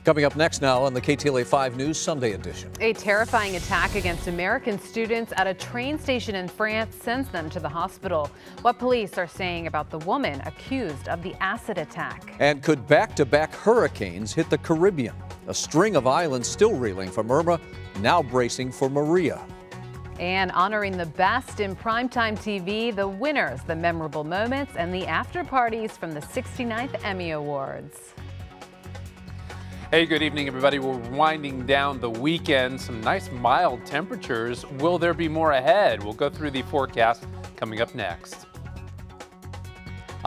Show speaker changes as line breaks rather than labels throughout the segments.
Coming up next now on the KTLA 5 News Sunday edition.
A terrifying attack against American students at a train station in France sends them to the hospital. What police are saying about the woman accused of the acid attack.
And could back-to-back hurricanes hit the Caribbean? A string of islands still reeling from Irma, now bracing for Maria.
And honoring the best in primetime TV, the winners, the memorable moments, and the after parties from the 69th Emmy Awards.
Hey, good evening, everybody. We're winding down the weekend. Some nice mild temperatures. Will there be more ahead? We'll go through the forecast coming up next.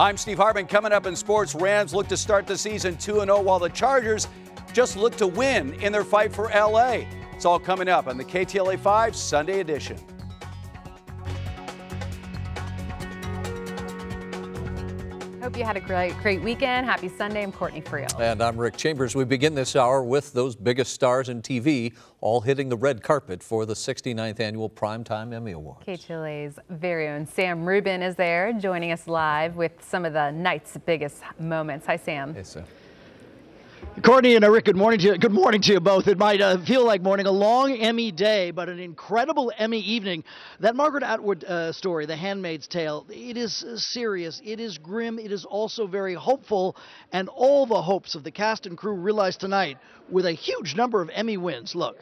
I'm Steve Harbin. Coming up in sports, Rams look to start the season 2-0 while the Chargers just look to win in their fight for LA. It's all coming up on the KTLA 5 Sunday edition.
Hope you had a great weekend. Happy Sunday. I'm Courtney Friel.
And I'm Rick Chambers. We begin this hour with those biggest stars in TV all hitting the red carpet for the 69th Annual Primetime Emmy Awards.
KTLA's very own Sam Rubin is there joining us live with some of the night's biggest moments. Hi, Sam.
Hey, Sam.
Courtney and Rick, good morning to you. Good morning to you both. It might feel like morning, a long Emmy day, but an incredible Emmy evening. That Margaret Atwood story, The Handmaid's Tale, it is serious, it is grim, it is also very hopeful, and all the hopes of the cast and crew realized tonight with a huge number of Emmy wins. Look.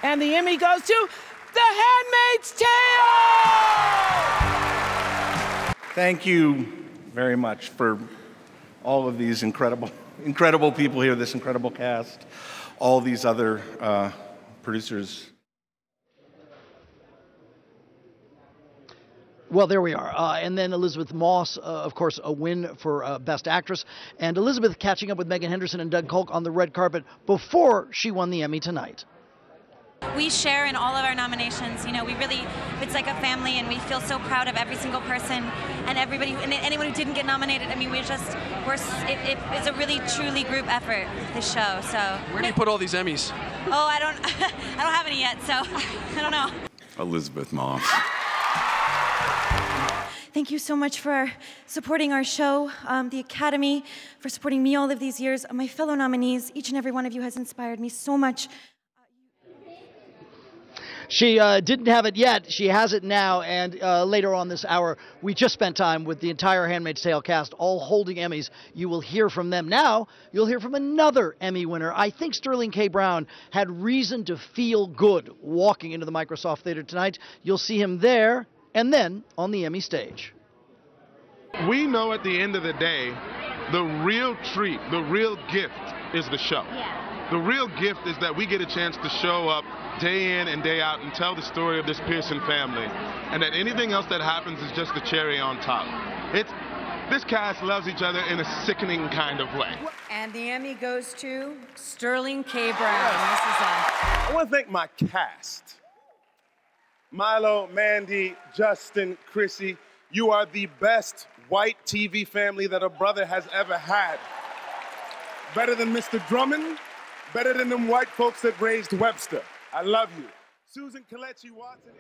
And the Emmy goes to The Handmaid's Tale!
Thank you very much for all of these incredible people here, this incredible cast, all these other producers.
Well, there we are. And then Elizabeth Moss, of course, a win for Best Actress. And Elizabeth catching up with Megan Henderson and Doug Polk on the red carpet before she won the Emmy tonight.
We share in all of our nominations. You know, it's like a family, and we feel so proud of every single person and everybody, and anyone who didn't get nominated. I mean, it's a really, truly group effort, this show, so.
Where do you put all these Emmys?
Oh, I don't have any yet, so I don't know.
Elizabeth Moss.
Thank you so much for supporting our show, the Academy, for supporting me all of these years. My fellow nominees, each and every one of you has inspired me so much.
She didn't have it yet. She has it now, and later on this hour, we just spent time with the entire Handmaid's Tale cast, all holding Emmys. You will hear from them. Now, you'll hear from another Emmy winner. I think Sterling K. Brown had reason to feel good walking into the Microsoft Theater tonight. You'll see him there and then on the Emmy stage.
We know at the end of the day, the real treat, the real gift is the show. Yeah. The real gift is that we get a chance to show up day in and day out and tell the story of this Pearson family, and that anything else that happens is just the cherry on top. This cast loves each other in a sickening kind of way.
And the Emmy goes to Sterling K. Brown. I
want to thank my cast. Milo, Mandy, Justin, Chrissy, you are the best white TV family that a brother has ever had. Better than Mr. Drummond, better than them white folks that raised Webster. I love you. Susan Kelechi Watson.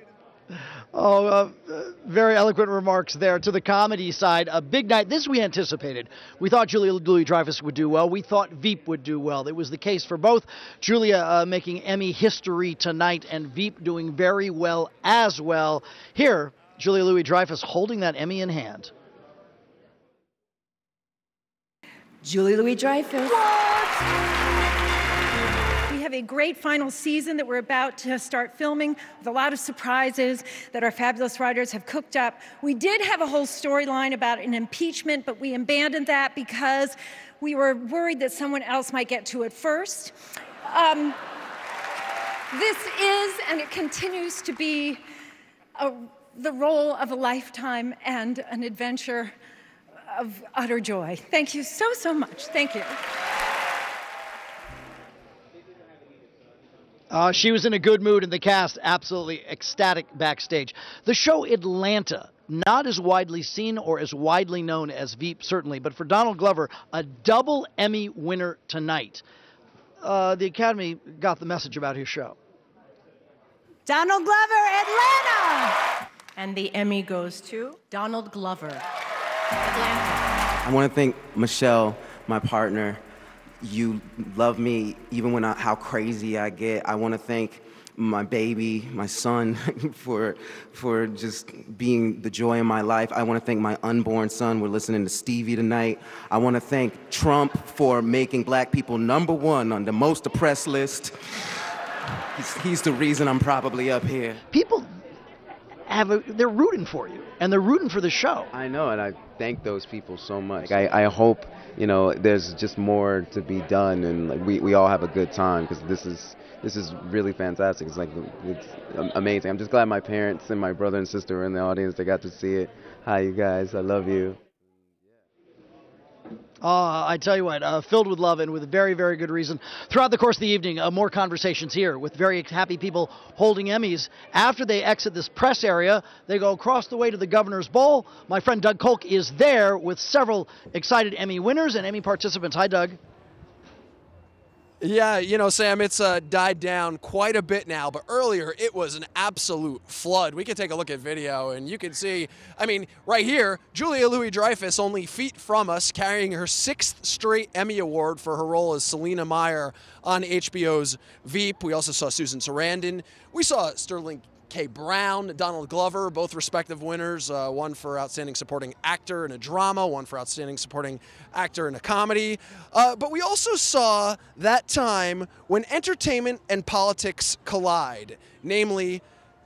Very eloquent remarks there. To the comedy side, a big night. This we anticipated. We thought Julia Louis-Dreyfus would do well. We thought Veep would do well. It was the case for both. Julia making Emmy history tonight, and Veep doing very well as well. Here, Julia Louis-Dreyfus holding that Emmy in hand.
Julia Louis-Dreyfus.
We have a great final season that we're about to start filming with a lot of surprises that our fabulous writers have cooked up. We did have a whole storyline about an impeachment, but we abandoned that because we were worried that someone else might get to it first. This is, and it continues to be, the role of a lifetime and an adventure of utter joy. Thank you so, so much. Thank you.
She was in a good mood, and the cast absolutely ecstatic backstage. The show Atlanta, not as widely seen or as widely known as Veep, certainly, but for Donald Glover, a double Emmy winner tonight. The Academy got the message about his show.
Donald Glover, Atlanta! And the Emmy goes to Donald Glover, Atlanta.
I want to thank Michelle, my partner,
you love me even when how crazy I get. I want to thank my baby, my son, for just being the joy in my life. I want to thank my unborn son. We're listening to Stevie tonight. I want to thank Trump for making black people #1 on the most oppressed list. He's the reason I'm probably up here.
People they're rooting for you, and they're rooting for the show.
I know, and I thank those people so much. I hope, you know, there's just more to be done, and like, we all have a good time, because this is really fantastic. It's amazing. I'm just glad my parents and my brother and sister were in the audience. They got to see it. Hi, you guys. I love you.
I tell you what, filled with love and with very, very good reason. Throughout the course of the evening, more conversations here with very happy people holding Emmys. After they exit this press area, they go across the way to the Governor's Bowl. My friend Doug Kolk is there with several excited Emmy winners and Emmy participants. Hi, Doug.
Yeah, you know, Sam, it's died down quite a bit now, but earlier it was an absolute flood. We can take a look at video, and you can see, I mean, right here, Julia Louis-Dreyfus only feet from us, carrying her 6th straight Emmy Award for her role as Selena Meyer on HBO's Veep. We also saw Susan Sarandon. We saw Sterling K. Brown, Donald Glover, both respective winners, one for Outstanding Supporting Actor in a Drama, one for Outstanding Supporting Actor in a Comedy. But we also saw that time when entertainment and politics collide, namely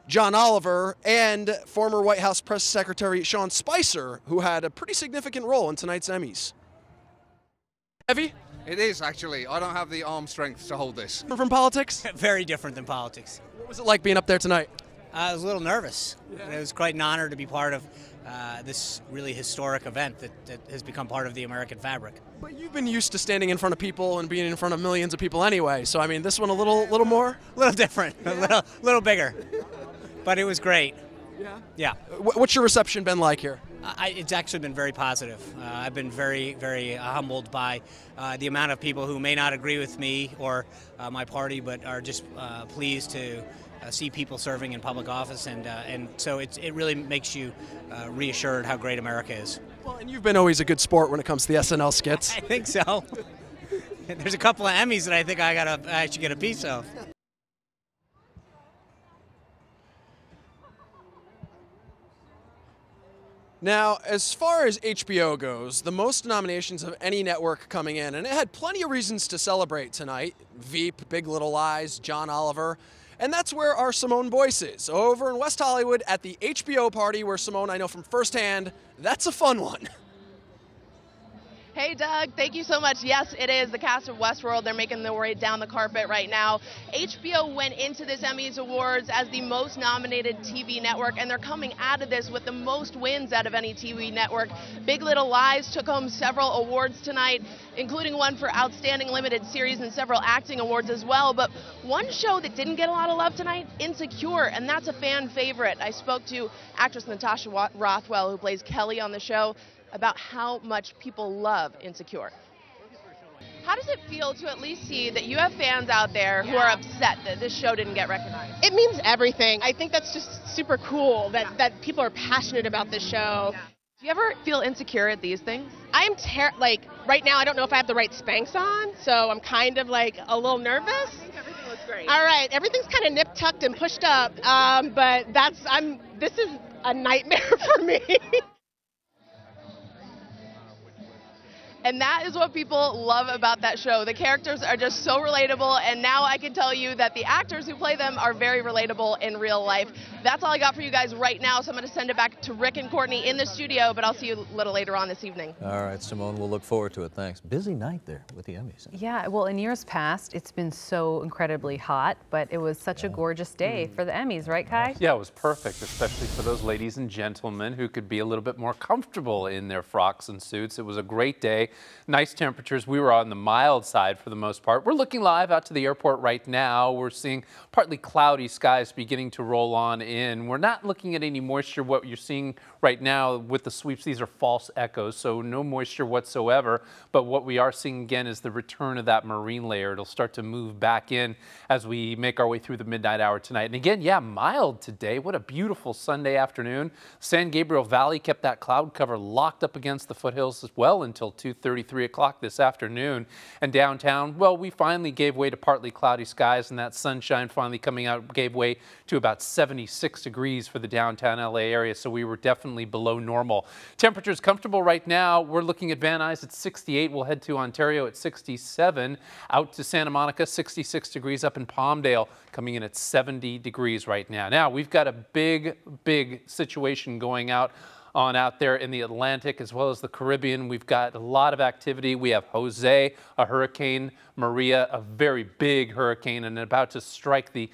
John Oliver and former White House Press Secretary Sean Spicer, who had a pretty significant role in tonight's Emmys. Heavy?
It is, actually. I don't have the arm strength to hold this.
From politics?
Very different than politics.
What was it like being up there tonight?
I was a little nervous. Yeah. It was quite an honor to be part of this really historic event that has become part of the American fabric.
But you've been used to standing in front of people and being in front of millions of people anyway, so I mean, this one a little more?
A little different, a little bigger. But it was great.
Yeah?
Yeah.
What's your reception been like here?
It's actually been very positive. I've been very, very humbled by the amount of people who may not agree with me or my party, but are just pleased to see people serving in public office, and so it really makes you reassured how great America is.
Well, and you've been always a good sport when it comes to the SNL skits.
I think so. There's a couple of Emmys that I think I should get a piece of.
Now, as far as HBO goes, the most nominations of any network coming in, and it had plenty of reasons to celebrate tonight. Veep, Big Little Lies, John Oliver. And that's where our Simone Boyce is, over in West Hollywood at the HBO party, where Simone, I know from firsthand, that's a fun one.
Hey, Doug, thank you so much. Yes, it is the cast of Westworld. They're making their way down the carpet right now. HBO went into this Emmys Awards as the most nominated TV network, and they're coming out of this with the most wins out of any TV network. Big Little Lies took home several awards tonight, including one for Outstanding Limited Series and several acting awards as well. But one show that didn't get a lot of love tonight, Insecure, and that's a fan favorite. I spoke to actress Natasha Rothwell, who plays Kelly on the show, about how much people love Insecure. How does it feel to at least see that you have fans out there who are upset that this show didn't get recognized?
It means everything. I think that's just super cool that people are passionate about this show.
Yeah. Do you ever feel insecure at these things?
I'm like right now I don't know if I have the right Spanx on, so I'm kind of like a little nervous.
I think everything looks great.
All right, everything's kind of nip tucked and pushed up, but this is a nightmare for me.
And that is what people love about that show. The characters are just so relatable, and now I can tell you that the actors who play them are very relatable in real life. That's all I got for you guys right now, so I'm going to send it back to Rick and Courtney in the studio, but I'll see you a little later on this evening.
All right, Simone, we'll look forward to it. Thanks. Busy night there with the Emmys.
Yeah, well, in years past, it's been so incredibly hot, but it was such a gorgeous day for the Emmys, right, Kai?
Yeah, it was perfect, especially for those ladies and gentlemen who could be a little bit more comfortable in their frocks and suits. It was a great day. Nice temperatures. We were on the mild side for the most part. We're looking live out to the airport right now. We're seeing partly cloudy skies beginning to roll on in. We're not looking at any moisture. What you're seeing right now with the sweeps, these are false echoes, so no moisture whatsoever. But what we are seeing again is the return of that marine layer. It'll start to move back in as we make our way through the midnight hour tonight. And again, yeah, mild today. What a beautiful Sunday afternoon. San Gabriel Valley kept that cloud cover locked up against the foothills as well until 2:30. 2:33 o'clock this afternoon. And downtown, well, we finally gave way to partly cloudy skies, and that sunshine finally coming out gave way to about 76 degrees for the downtown LA area, so we were definitely below normal. Temperatures comfortable right now. We're looking at Van Nuys at 68. We'll head to Ontario at 67. Out to Santa Monica, 66 degrees. Up in Palmdale, coming in at 70 degrees right now. Now, we've got a big situation going out there in the Atlantic as well as the Caribbean. We've got a lot of activity. We have Jose, a hurricane, Maria, a very big hurricane, and about to strike the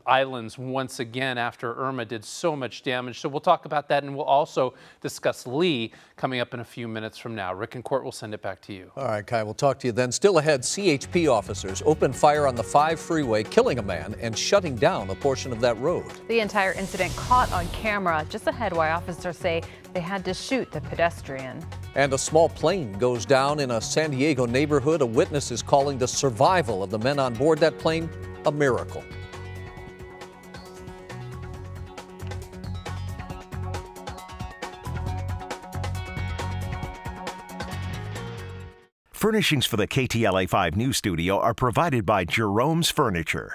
islands once again after Irma did so much damage. So we'll talk about that, and we'll also discuss Lee coming up in a few minutes from now. Rick and Court will send it back to you.
All right, Kai, we'll talk to you then. Still ahead, CHP officers opened fire on the 5 freeway, killing a man and shutting down a portion of that road.
The entire incident caught on camera. Just ahead, why officers say they had to shoot the pedestrian.
And a small plane goes down in a San Diego neighborhood. A witness is calling the survival of the men on board that plane a miracle.
Furnishings for the KTLA-5 News Studio are provided by Jerome's Furniture.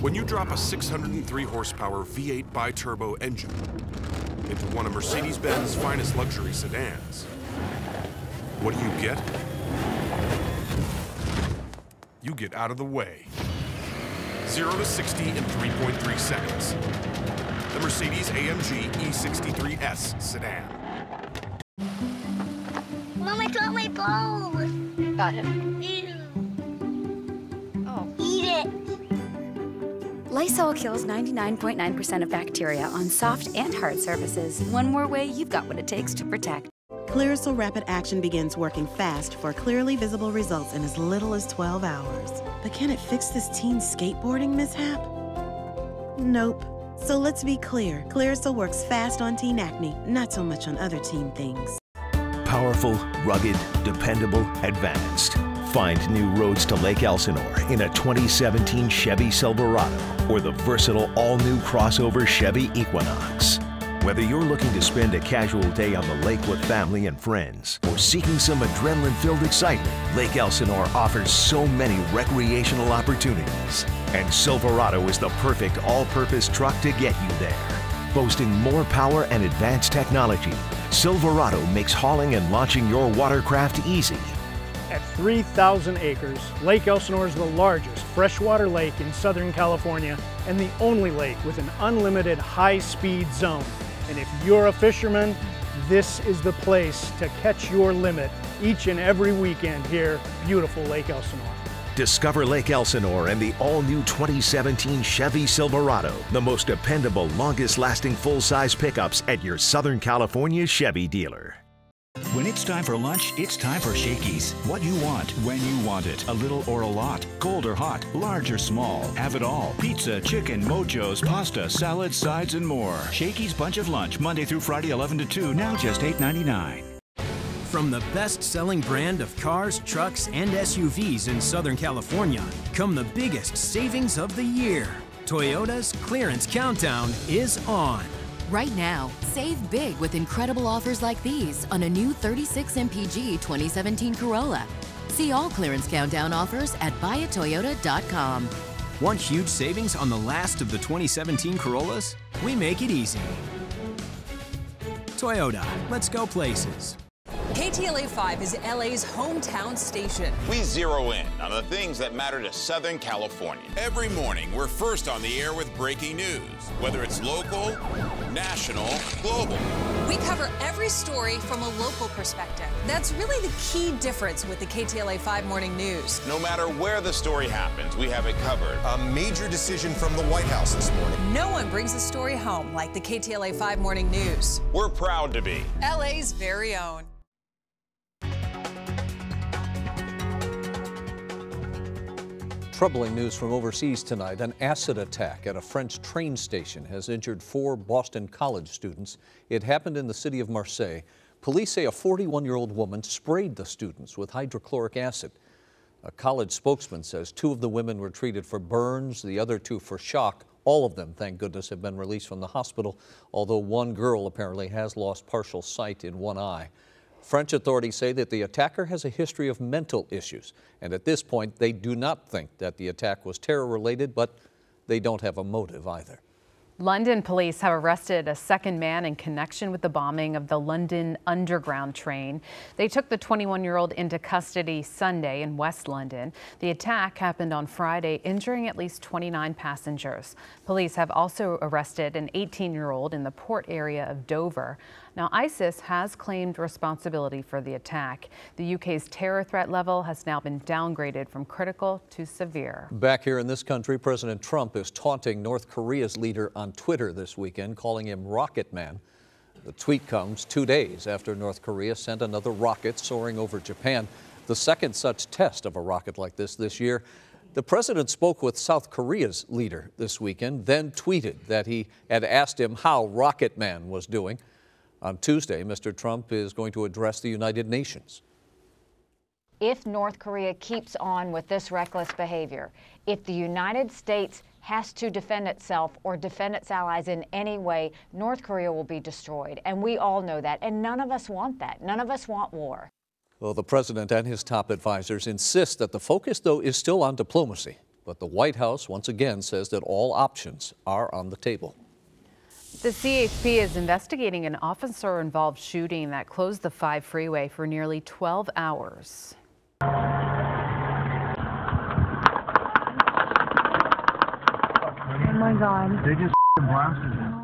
When you drop a 603 horsepower V8 bi-turbo engine into one of Mercedes-Benz finest luxury sedans, what do you get? You get out of the way. 0 to 60 in 3.3 seconds. The Mercedes-AMG E63S sedan.
Mom, I dropped my bowl. Got him. Ew. Oh. Eat it.
Lysol kills 99.9% of bacteria on soft and hard surfaces. One more way you've got what it takes to protect.
Clearasil Rapid Action begins working fast for clearly visible results in as little as 12 hours. But can it fix this teen's skateboarding mishap? Nope. So let's be clear. Clearasil works fast on teen acne, not so much on other teen things.
Powerful, rugged, dependable, advanced. Find new roads to Lake Elsinore in a 2017 Chevy Silverado or the versatile all-new crossover Chevy Equinox. Whether you're looking to spend a casual day on the lake with family and friends or seeking some adrenaline-filled excitement, Lake Elsinore offers so many recreational opportunities. And Silverado is the perfect all-purpose truck to get you there. Boasting more power and advanced technology, Silverado makes hauling and launching your watercraft easy.
At 3,000 acres, Lake Elsinore is the largest freshwater lake in Southern California and the only lake with an unlimited high-speed zone. And if you're a fisherman, this is the place to catch your limit each and every weekend here, beautiful Lake Elsinore.
Discover Lake Elsinore and the all-new 2017 Chevy Silverado, the most dependable, longest-lasting full-size pickups at your Southern California Chevy dealer.
When it's time for lunch, it's time for Shakey's. What you want, when you want it. A little or a lot. Cold or hot. Large or small. Have it all. Pizza, chicken, mojos, pasta, salads, sides, and more. Shakey's Bunch of Lunch, Monday through Friday, 11 to 2, now just $8.99.
From the best-selling brand of cars, trucks, and SUVs in Southern California come the biggest savings of the year. Toyota's Clearance Countdown is on.
Right now, save big with incredible offers like these on a new 36 MPG 2017 Corolla. See all Clearance Countdown offers at buyatoyota.com.
Want huge savings on the last of the 2017 Corollas? We make it easy. Toyota, let's go places.
KTLA-5 is LA's hometown station.
We zero in on the things that matter to Southern California. Every morning, we're first on the air with breaking news, whether it's local, national, global.
We cover every story from a local perspective. That's really the key difference with the KTLA-5 Morning News.
No matter where the story happens, we have it covered.
A major decision from the White House this morning.
No one brings a story home like the KTLA-5 Morning News.
We're proud to be
LA's very own.
Troubling news from overseas tonight. An acid attack at a French train station has injured 4 Boston College students. It happened in the city of Marseille. Police say a 41-year-old woman sprayed the students with hydrochloric acid. A college spokesman says 2 of the women were treated for burns, the other 2 for shock. All of them, thank goodness, have been released from the hospital, although one girl apparently has lost partial sight in one eye. French authorities say that the attacker has a history of mental issues, and at this point they do not think that the attack was terror-related, but they don't have a motive either.
London police have arrested a second man in connection with the bombing of the London Underground train. They took the 21-year-old into custody Sunday in West London. The attack happened on Friday, injuring at least 29 passengers. Police have also arrested an 18-year-old in the port area of Dover. Now, ISIS has claimed responsibility for the attack. The UK's terror threat level has now been downgraded from critical to severe.
Back here in this country, President Trump is taunting North Korea's leader on Twitter this weekend, calling him Rocket Man. The tweet comes 2 days after North Korea sent another rocket soaring over Japan, the second such test of a rocket like this year. The president spoke with South Korea's leader this weekend, then tweeted that he had asked him how Rocket Man was doing. On Tuesday, Mr. Trump is going to address the United Nations.
If North Korea keeps on with this reckless behavior, if the United States has to defend itself or defend its allies in any way, North Korea will be destroyed. And we all know that. And none of us want that. None of us want war.
Well, the president and his top advisors insist that the focus, though, is still on diplomacy. But the White House once again says that all options are on the table.
The CHP is investigating an officer-involved shooting that closed the 5 freeway for nearly 12 hours.
Oh my God. They just blasted him.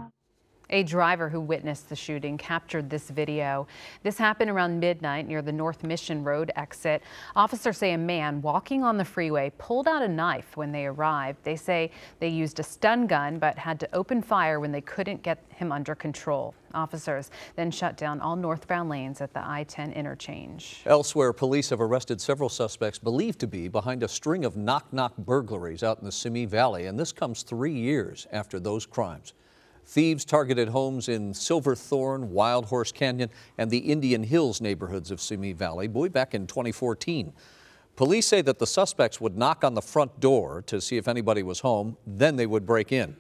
A driver who witnessed the shooting captured this video. This happened around midnight near the North Mission Road exit. Officers say a man walking on the freeway pulled out a knife when they arrived. They say they used a stun gun but had to open fire when they couldn't get him under control. Officers then shut down all northbound lanes at the I-10 interchange.
Elsewhere, police have arrested several suspects believed to be behind a string of knock-knock burglaries out in the Simi Valley, and this comes 3 years after those crimes. Thieves targeted homes in Silverthorne, Wild Horse Canyon, and the Indian Hills neighborhoods of Simi Valley back in 2014. Police say that the suspects would knock on the front door to see if anybody was home, then they would break in.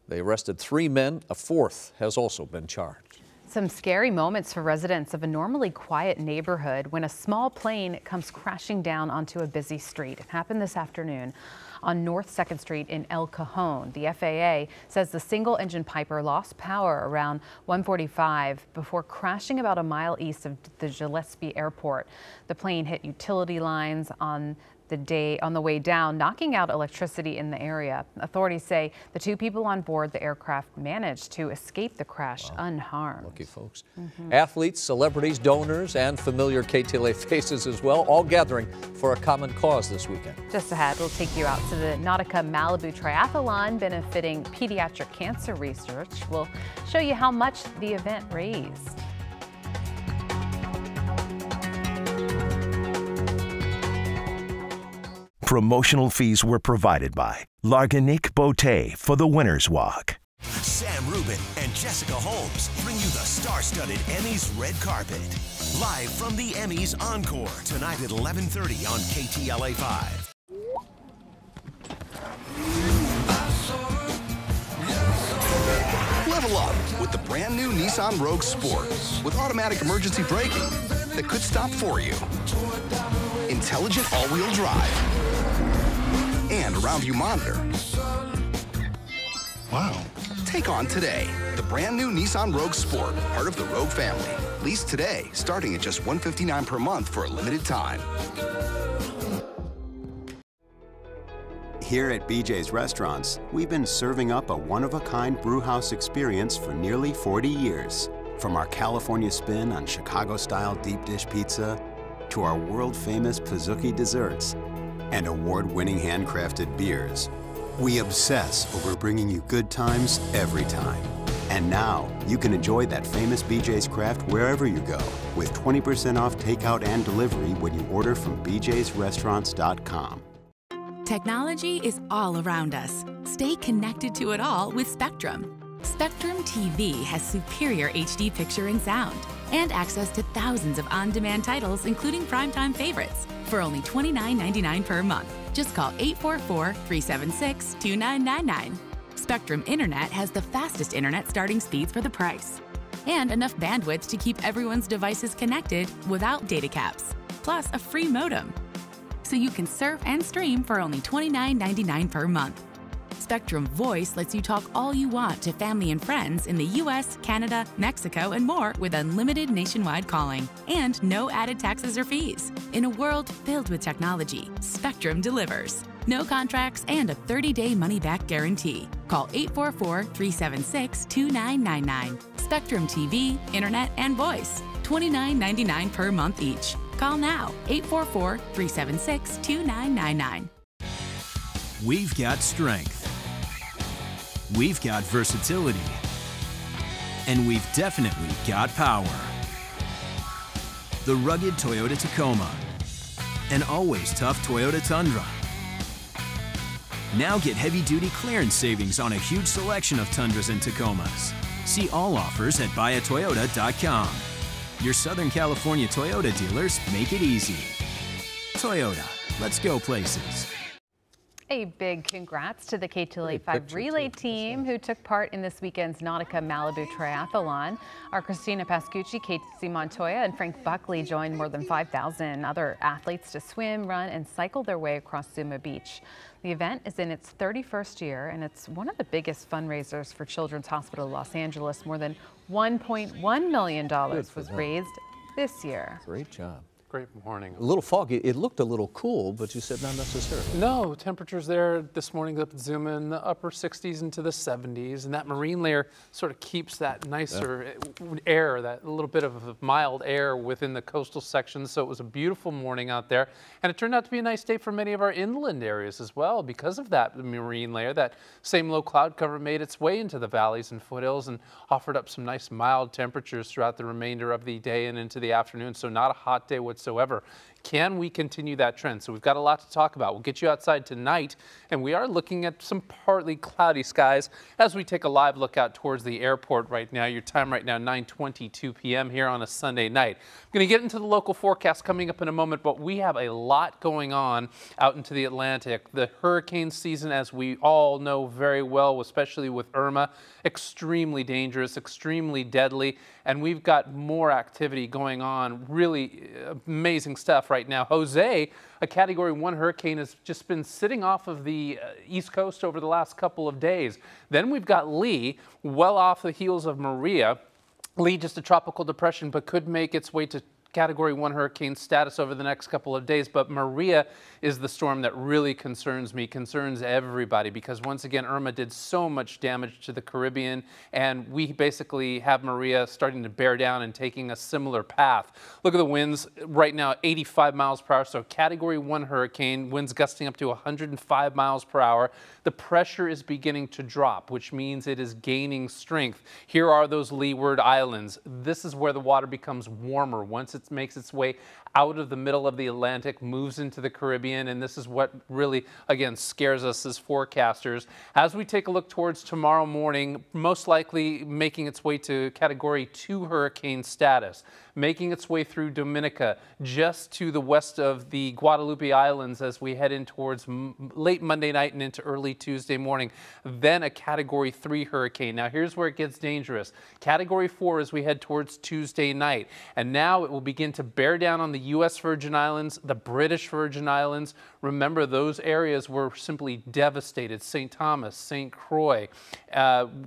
They arrested 3 men. A 4th has also been charged.
Some scary moments for residents of a normally quiet neighborhood when a small plane comes crashing down onto a busy street. It happened this afternoon on North 2nd Street in El Cajon. The FAA says the single-engine Piper lost power around 1:45 before crashing about a mile east of the Gillespie Airport. The plane hit utility lines on the way down, knocking out electricity in the area. Authorities say the 2 people on board the aircraft managed to escape the crash unharmed.
Lucky folks. Athletes, celebrities, donors, and familiar KTLA faces as well, all gathering for a common cause this weekend.
Just ahead, we'll take you out to the Nautica Malibu Triathlon benefiting pediatric cancer research. We'll show you how much the event raised.
Promotional fees were provided by L'Argenique Beauté for the Winner's Walk.
Sam Rubin and Jessica Holmes bring you the star-studded Emmys red carpet. Live from the Emmys Encore tonight at 11:30 on KTLA 5.
Level up with the brand new Nissan Rogue Sport with automatic emergency braking that could stop for you. Intelligent all-wheel drive and a round-view monitor. Wow. Take on today the brand new Nissan Rogue Sport, part of the Rogue family. Lease today, starting at just $159 per month for a limited time.
Here at BJ's Restaurants, we've been serving up a one-of-a-kind brewhouse experience for nearly 40 years. From our California spin on Chicago-style deep dish pizza to our world-famous Pizookie desserts and award-winning handcrafted beers. We obsess over bringing you good times every time. And now, you can enjoy that famous BJ's craft wherever you go with 20% off takeout and delivery when you order from bjsrestaurants.com.
Technology is all around us. Stay connected to it all with Spectrum. Spectrum TV has superior HD picture and sound and access to thousands of on-demand titles, including primetime favorites, for only $29.99 per month. Just call 844-376-2999. Spectrum Internet has the fastest internet starting speeds for the price. And enough bandwidth to keep everyone's devices connected without data caps. Plus a free modem. So you can surf and stream for only $29.99 per month. Spectrum Voice lets you talk all you want to family and friends in the US, Canada, Mexico, and more with unlimited nationwide calling and no added taxes or fees. In a world filled with technology, Spectrum delivers. No contracts and a 30-day money-back guarantee. Call 844-376-2999. Spectrum TV, Internet, and Voice. $29.99 per month each. Call now, 844-376-2999.
We've got strength. We've got versatility. And we've definitely got power. The rugged Toyota Tacoma. An always tough Toyota Tundra. Now get heavy-duty clearance savings on a huge selection of Tundras and Tacomas. See all offers at buyatoyota.com. Your Southern California Toyota dealers make it easy. Toyota, let's go places.
A big congrats to the KTLA-5 relay team who took part in this weekend's Nautica Malibu Triathlon. Our Christina Pascucci, Casey Montoya, and Frank Buckley joined more than 5,000 other athletes to swim, run, and cycle their way across Zuma Beach. The event is in its 31st year, and it's one of the biggest fundraisers for Children's Hospital of Los Angeles. More than $1.1 million was raised this year.
Great job.
Great morning.
A little foggy. It looked a little cool, but you said not necessarily.
No, temperatures there this morning up at Zuma in the upper 60s into the 70s, and that marine layer sort of keeps that nicer air, that little bit of mild air within the coastal sections. So it was a beautiful morning out there, and it turned out to be a nice day for many of our inland areas as well because of that marine layer. That same low cloud cover made its way into the valleys and foothills and offered up some nice mild temperatures throughout the remainder of the day and into the afternoon. So not a hot day whatsoever. Can we continue that trend? So we've got a lot to talk about. We'll get you outside tonight, and we are looking at some partly cloudy skies as we take a live look out towards the airport right now. Your time right now, 9:22 p.m. here on a Sunday night. I'm going to get into the local forecast coming up in a moment, but we have a lot going on out into the Atlantic. The hurricane season, as we all know very well, especially with Irma, extremely dangerous, extremely deadly, and we've got more activity going on. Really amazing stuff right now. Jose, a Category 1 hurricane, has just been sitting off of the East Coast over the last couple of days. Then we've got Lee, well off the heels of Maria. Lee, just a tropical depression, but could make its way to Category 1 hurricane status over the next couple of days. But Maria is the storm that really concerns me, concerns everybody, because once again, Irma did so much damage to the Caribbean, and we basically have Maria starting to bear down and taking a similar path. Look at the winds right now, 85 miles per hour. So Category 1 hurricane, winds gusting up to 105 miles per hour. The pressure is beginning to drop, which means it is gaining strength. Here are those Leeward Islands. This is where the water becomes warmer once it makes its way out of the middle of the Atlantic, moves into the Caribbean, and this is what really, again, scares us as forecasters. As we take a look towards tomorrow morning, most likely making its way to Category 2 hurricane status, making its way through Dominica, just to the west of the Guadalupe Islands as we head in towards late Monday night and into early Tuesday morning. Then a Category 3 hurricane. Now here's where it gets dangerous. Category 4 as we head towards Tuesday night. And now it will begin to bear down on the U.S. Virgin Islands, the British Virgin Islands. Remember, those areas were simply devastated. St. Thomas, St. Croix.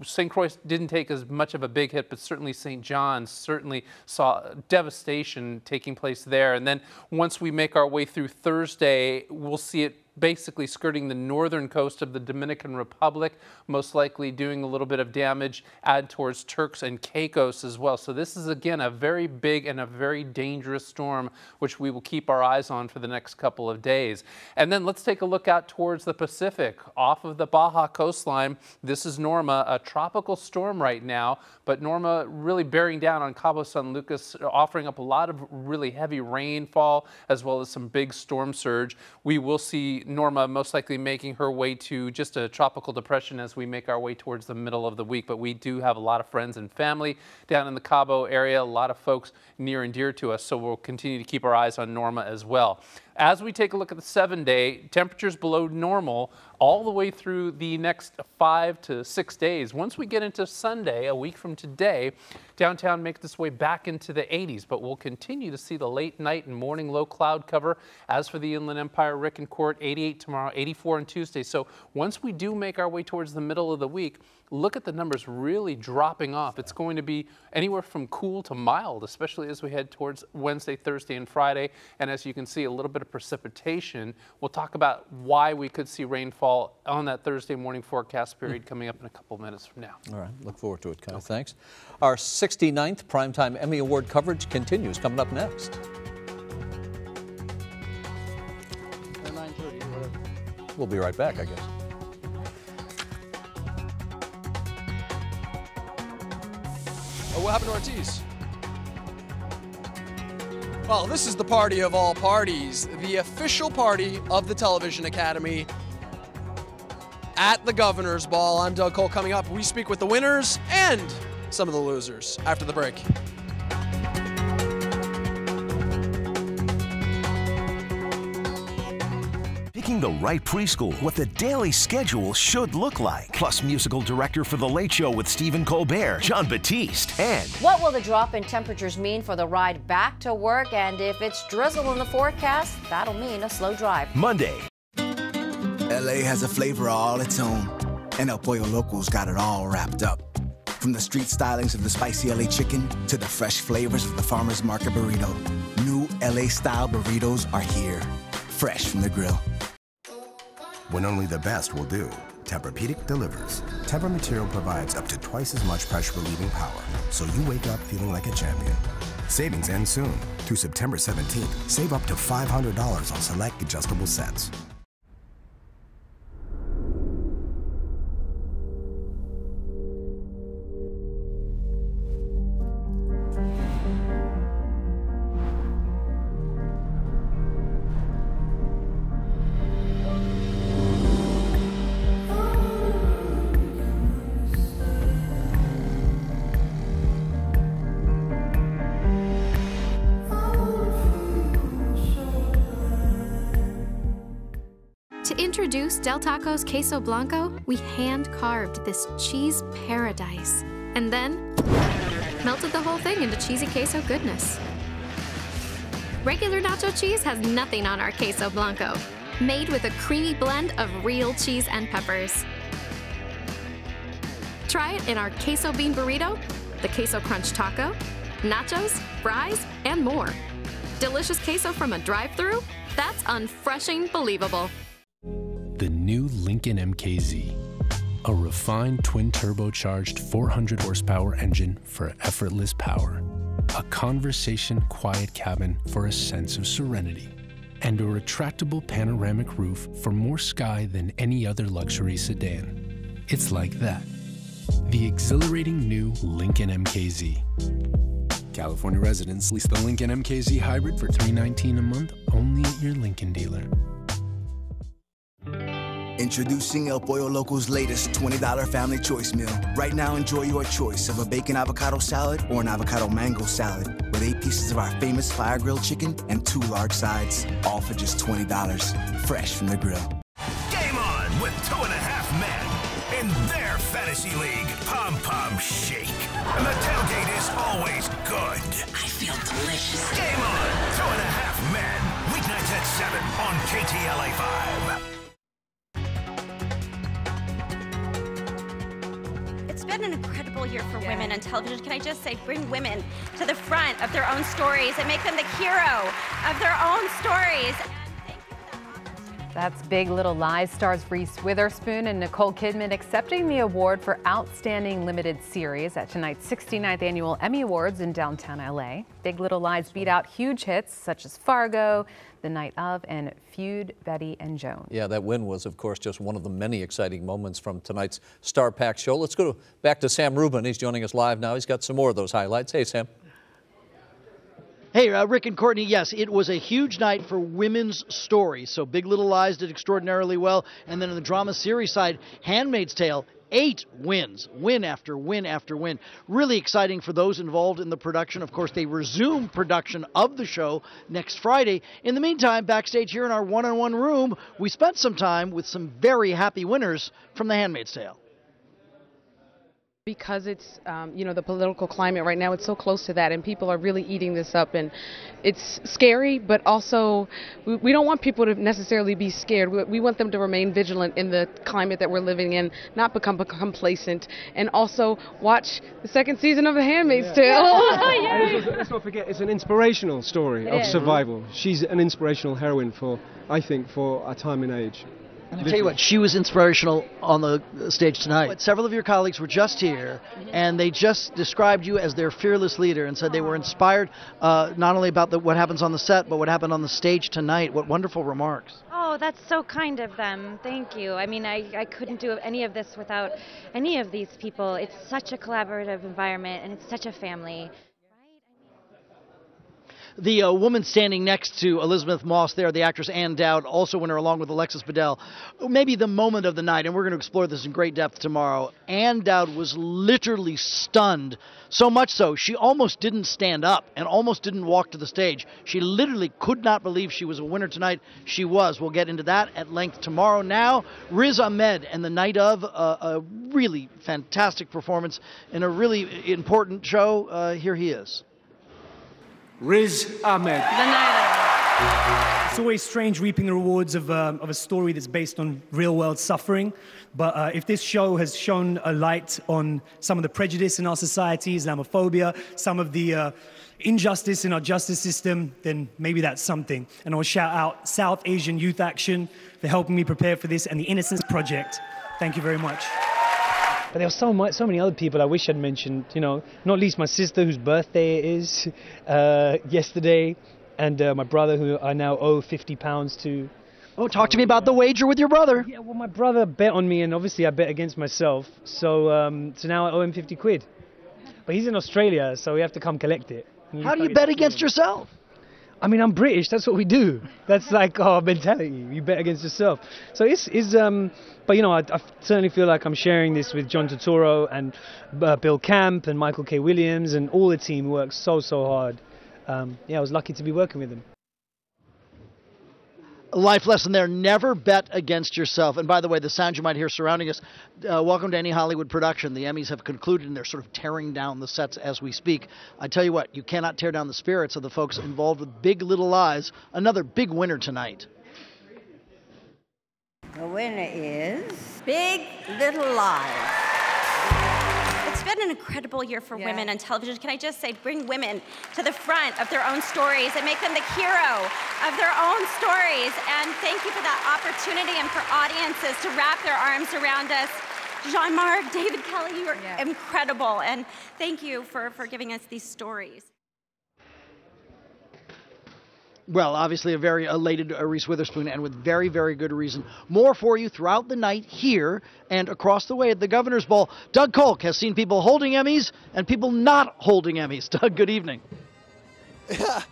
St. Croix didn't take as much of a big hit, but certainly St. John's certainly saw devastation taking place there. And then once we make our way through Thursday, we'll see it basically skirting the northern coast of the Dominican Republic, most likely doing a little bit of damage, add towards Turks and Caicos as well. So this is, again, a very big and a very dangerous storm, which we will keep our eyes on for the next couple of days. And then let's take a look out towards the Pacific, off of the Baja coastline. This is Norma, a tropical storm right now, but Norma really bearing down on Cabo San Lucas, offering up a lot of really heavy rainfall, as well as some big storm surge. We will see Norma most likely making her way to just a tropical depression as we make our way towards the middle of the week. But we do have a lot of friends and family down in the Cabo area, a lot of folks near and dear to us, so we'll continue to keep our eyes on Norma as well. As we take a look at the 7-day, temperatures below normal all the way through the next 5 to 6 days. Once we get into Sunday, a week from today, downtown makes its way back into the 80s, but we'll continue to see the late night and morning low cloud cover. As for the Inland Empire, Rick and Court, 88 tomorrow, 84 on Tuesday. So once we do make our way towards the middle of the week, look at the numbers really dropping off. It's going to be anywhere from cool to mild, especially as we head towards Wednesday, Thursday, and Friday. And as you can see, a little bit of precipitation. We'll talk about why we could see rainfall on that Thursday morning forecast period coming up in a couple minutes from now.
All right, look forward to it, Kyle. Okay. Thanks. Our 69th Primetime Emmy Award coverage continues coming up next. We'll be right back, I guess.
Oh, what happened to Ortiz? Well, this is the party of all parties, the official party of the Television Academy at the Governor's Ball. I'm Doug Cole. Coming up, we speak with the winners and some of the losers after the break.
Picking the right preschool, what the daily schedule should look like. Plus musical director for The Late Show with Stephen Colbert, Jon Batiste, and
what will the drop in temperatures mean for the ride back to work? And if it's drizzle in the forecast, that'll mean a slow drive.
Monday.
LA has a flavor all its own, and El Pollo Loco's got it all wrapped up. From the street stylings of the spicy LA chicken to the fresh flavors of the farmer's market burrito, new LA-style burritos are here, fresh from the grill.
When only the best will do, Tempur-Pedic delivers. Tempur material provides up to twice as much pressure-relieving power, so you wake up feeling like a champion. Savings end soon. Through September 17th, save up to $500 on select adjustable sets.
To introduce Del Taco's Queso Blanco, we hand-carved this cheese paradise and then melted the whole thing into cheesy queso goodness. Regular nacho cheese has nothing on our Queso Blanco, made with a creamy blend of real cheese and peppers. Try it in our Queso Bean Burrito, the Queso Crunch Taco, nachos, fries, and more. Delicious queso from a drive-thru? That's unfreshing believable.
The new Lincoln MKZ, a refined twin-turbocharged 400 horsepower engine for effortless power, a conversation quiet cabin for a sense of serenity, and a retractable panoramic roof for more sky than any other luxury sedan. It's like that. The exhilarating new Lincoln MKZ. California residents lease the Lincoln MKZ Hybrid for $319 a month only at your Lincoln dealer.
Introducing El Pollo Loco's latest $20 family choice meal. Right now, enjoy your choice of a bacon avocado salad or an avocado mango salad with 8 pieces of our famous fire grilled chicken and 2 large sides, all for just $20, fresh from the grill.
Game on with 2.5 men in their fantasy league, Pom Pom Shake. And the tailgate is always good. I feel delicious. Game on, 2.5 men, weeknights at 7 on KTLA 5.
It's been an incredible year for women on television. Can I just say, bring women to the front of their own stories and make them the hero of their own stories.
That's Big Little Lies stars Reese Witherspoon and Nicole Kidman accepting the award for Outstanding Limited Series at tonight's 69th Annual Emmy Awards in downtown LA. Big Little Lies beat out huge hits such as Fargo, The Night Of, and Feud, Betty and Joan.
Yeah, that win was, of course, just one of the many exciting moments from tonight's star-packed show. Let's go back to Sam Rubin. He's joining us live now. He's got some more of those highlights. Hey, Sam.
Hey, Rick and Courtney, yes, it was a huge night for women's stories. So Big Little Lies did extraordinarily well. And then on the drama series side, Handmaid's Tale, 8 wins, win after win after win. Really exciting for those involved in the production. Of course, they resume production of the show next Friday. In the meantime, backstage here in our one-on-one room, we spent some time with some very happy winners from The Handmaid's Tale.
Because it's, the political climate right now, it's so close to that, and people are really eating this up, and it's scary, but also we don't want people to necessarily be scared. We want them to remain vigilant in the climate that we're living in, not become complacent, and also watch the second season of The Handmaid's Tale.
Let's not forget, it's an inspirational story of survival. She's an inspirational heroine for our time and age.
And I'll tell you what, she was inspirational on the stage tonight. But several of your colleagues were just here, and they just described you as their fearless leader and said they were inspired not only about what happens on the set, but what happened on the stage tonight. What wonderful remarks.
Oh, that's so kind of them. Thank you. I mean, I couldn't do any of this without any of these people. It's such a collaborative environment, and it's such a family.
The woman standing next to Elizabeth Moss there, the actress Ann Dowd, also winner along with Alexis Bledel. Maybe the moment of the night, and we're going to explore this in great depth tomorrow. Ann Dowd was literally stunned, so much so she almost didn't stand up and almost didn't walk to the stage. She literally could not believe she was a winner tonight. She was. We'll get into that at length tomorrow. Now, Riz Ahmed and the night of a really fantastic performance in a really important show. Here he is.
Riz Ahmed. It's always strange reaping the rewards of a story that's based on real-world suffering, but if this show has shown a light on some of the prejudice in our society, Islamophobia, some of the injustice in our justice system, then maybe that's something. And I'll shout out South Asian Youth Action for helping me prepare for this, and the Innocence Project. Thank you very much.
But there were so many other people I wish I'd mentioned, not least my sister, whose birthday it is yesterday, and my brother, who I now owe £50 to.
Oh, talk to me about the wager with your brother.
Yeah, well, my brother bet on me, and obviously I bet against myself, so now I owe him 50 quid. But he's in Australia, so we have to come collect it.
How do you bet against yourself?
I mean, I'm British. That's what we do. That's like our mentality. You bet against yourself. So but I certainly feel like I'm sharing this with John Turturro and Bill Camp and Michael K. Williams and all the team who works so hard. I was lucky to be working with them.
Life lesson there, never bet against yourself. And by the way, the sound you might hear surrounding us, welcome to Any Hollywood Production. The Emmys have concluded and they're sort of tearing down the sets as we speak. I tell you what, you cannot tear down the spirits of the folks involved with Big Little Lies, another big winner tonight.
The winner is Big Little Lies.
It's been an incredible year for women on television. Can I just say, bring women to the front of their own stories and make them the hero of their own stories. And thank you for that opportunity and for audiences to wrap their arms around us. Jean-Marc, David Kelly, you are incredible. And thank you for giving us these stories.
Well, obviously a very elated Reese Witherspoon, and with very, very good reason. More for you throughout the night here and across the way at the Governor's Ball. Doug Kolk has seen people holding Emmys and people not holding Emmys. Doug, good evening.
Yeah,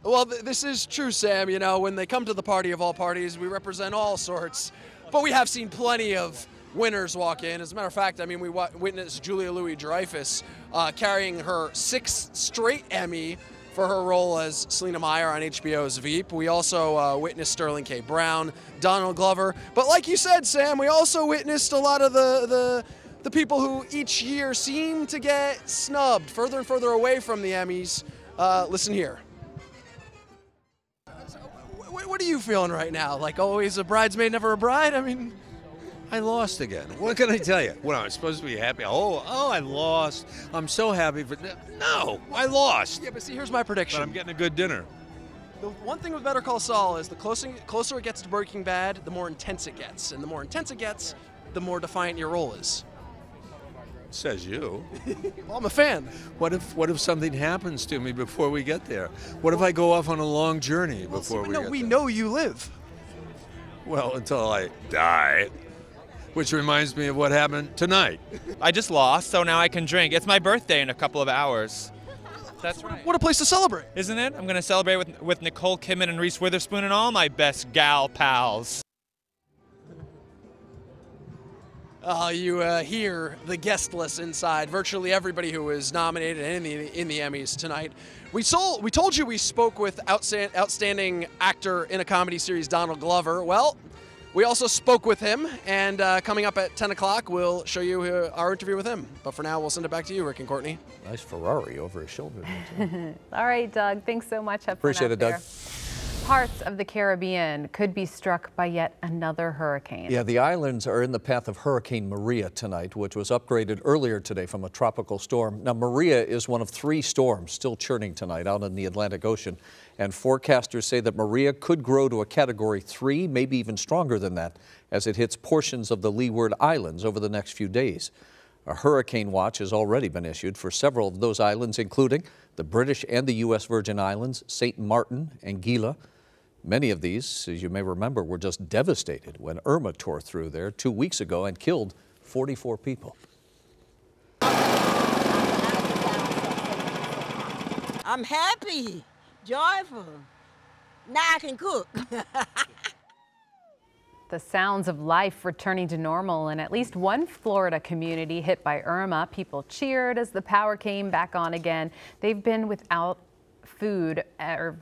well, this is true, Sam. When they come to the party of all parties, we represent all sorts. But we have seen plenty of winners walk in. As a matter of fact, we witnessed Julia Louis-Dreyfus carrying her 6th straight Emmy for her role as Selena Meyer on HBO's Veep. We also witnessed Sterling K. Brown, Donald Glover. But like you said, Sam, we also witnessed a lot of the people who each year seem to get snubbed further and further away from the Emmys. Listen here. What are you feeling right now? Like always a bridesmaid, never a bride?
I lost again. What can I tell you? Well, I'm supposed to be happy. Oh, I lost. I'm so happy. No, I lost.
Yeah, but see, here's my prediction.
But I'm getting a good dinner.
The one thing with Better Call Saul is the closer it gets to Breaking Bad, the more intense it gets. And the more intense it gets, the more defiant your role is.
Says you.
Well, I'm a fan.
What if something happens to me before we get there? What if I go off on a long journey before we get there?
We know you live.
Well, until I die. Which reminds me of what happened tonight.
I just lost, so now I can drink. It's my birthday in a couple of hours.
That's right.
What a place to celebrate.
Isn't it? I'm going to celebrate with Nicole Kidman and Reese Witherspoon and all my best gal pals.
You hear the guest list inside. Virtually everybody who was nominated in the Emmys tonight. We told you we spoke with outstanding actor in a comedy series, Donald Glover. Well, we also spoke with him, and coming up at 10 o'clock, we'll show you our interview with him. But for now, we'll send it back to you, Rick and Courtney.
Nice Ferrari over his shoulder.
All right, Doug. Thanks so much. Have fun
Appreciate it,
out there.
Doug.
Parts of the Caribbean could be struck by yet another hurricane.
Yeah, the islands are in the path of Hurricane Maria tonight, which was upgraded earlier today from a tropical storm. Now, Maria is one of 3 storms still churning tonight out in the Atlantic Ocean, and forecasters say that Maria could grow to a Category 3, maybe even stronger than that, as it hits portions of the Leeward Islands over the next few days. A hurricane watch has already been issued for several of those islands, including the British and the U.S. Virgin Islands, St. Martin, and Gila. Many of these, as you may remember, were just devastated when Irma tore through there 2 weeks ago and killed 44 people.
I'm happy, joyful. Now I can cook.
The sounds of life returning to normal in at least one Florida community hit by Irma. People cheered as the power came back on again. They've been without food or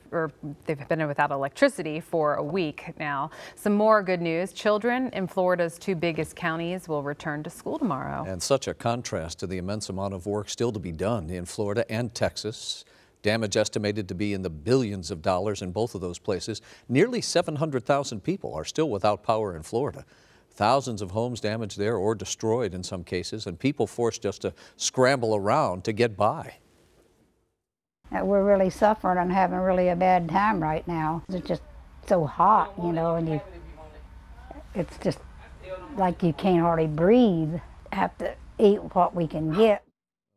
they've been without electricity for a week now. Some more good news. Children in Florida's 2 biggest counties will return to school tomorrow.
And such a contrast to the immense amount of work still to be done in Florida and Texas. Damage estimated to be in the billions of dollars in both of those places. Nearly 700,000 people are still without power in Florida. Thousands of homes damaged there or destroyed in some cases, and people forced just to scramble around to get by.
We're really suffering and having really a bad time right now. It's just so hot, you know, and it's just like you can't hardly breathe. Have to eat what we can get.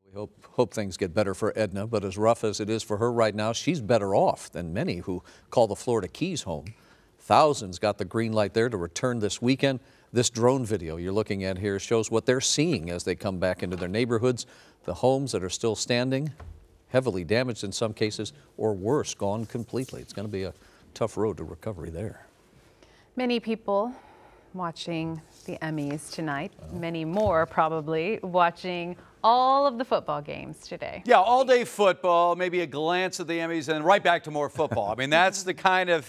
We hope things get better for Edna, but as rough as it is for her right now, she's better off than many who call the Florida Keys home. Thousands got the green light there to return this weekend. This drone video you're looking at here shows what they're seeing as they come back into their neighborhoods. The homes that are still standing, heavily damaged in some cases, or worse, gone completely. It's going to be a tough road to recovery there.
Many people watching the Emmys tonight, many more probably watching all of the football games today.
Yeah, all day football, maybe a glance at the Emmys, and right back to more football. I mean, that's the kind of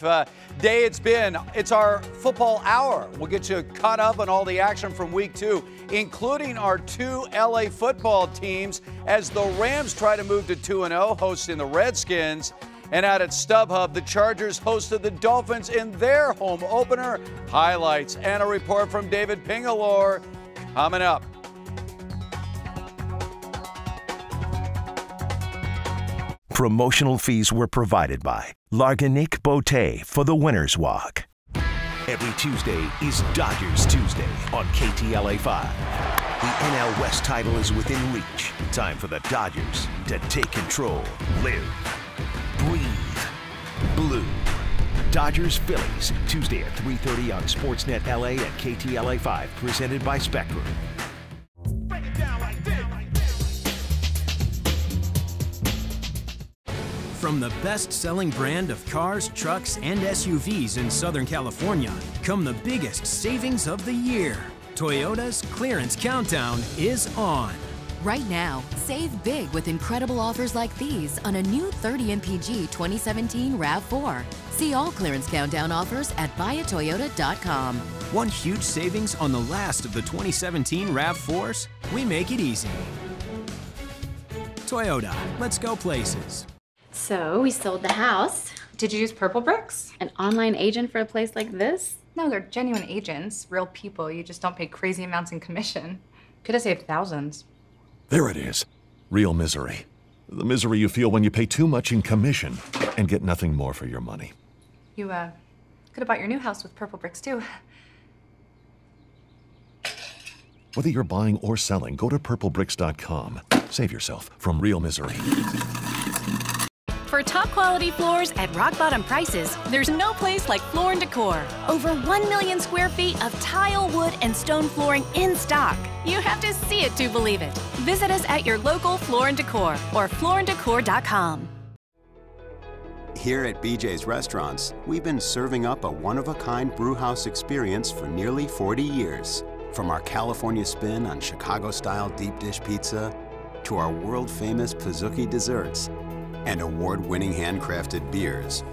day it's been. It's our football hour. We'll get you caught up on all the action from week 2, including our 2 LA football teams as the Rams try to move to 2-0, hosting the Redskins. And out at StubHub, the Chargers hosted the Dolphins in their home opener. Highlights and a report from David Pingalore coming up.
Promotional fees were provided by L'Argenic Beauté for the Winner's Walk. Every Tuesday is Dodgers Tuesday on KTLA-5. The NL West title is within reach. Time for the Dodgers to take control. Live, breathe, blue. Dodgers Phillies, Tuesday at 3:30 on Sportsnet LA and KTLA-5, presented by Spectrum.
From the best-selling brand of cars, trucks, and SUVs in Southern California come the biggest savings of the year. Toyota's Clearance Countdown is on.
Right now, save big with incredible offers like these on a new 30 MPG 2017 RAV4. See all Clearance Countdown offers at buyatoyota.com.
Want huge savings on the last of the 2017 RAV4s? We make it easy. Toyota, let's go places.
So we sold the house.
Did you use Purple Bricks?
An online agent for a place like this?
No, they're genuine agents, real people. You just don't pay crazy amounts in commission. Could have saved thousands.
There it is. Real misery. The misery you feel when you pay too much in commission and get nothing more for your money.
You, could have bought your new house with Purple Bricks, too.
Whether you're buying or selling, go to purplebricks.com. Save yourself from real misery.
For top quality floors at rock bottom prices, there's no place like Floor & Decor. Over 1 million square feet of tile, wood, and stone flooring in stock. You have to see it to believe it. Visit us at your local Floor & Decor or flooranddecor.com.
Here at BJ's Restaurants, we've been serving up a one-of-a-kind brewhouse experience for nearly 40 years. From our California spin on Chicago-style deep dish pizza, to our world-famous Pizookie desserts, and award-winning handcrafted beers.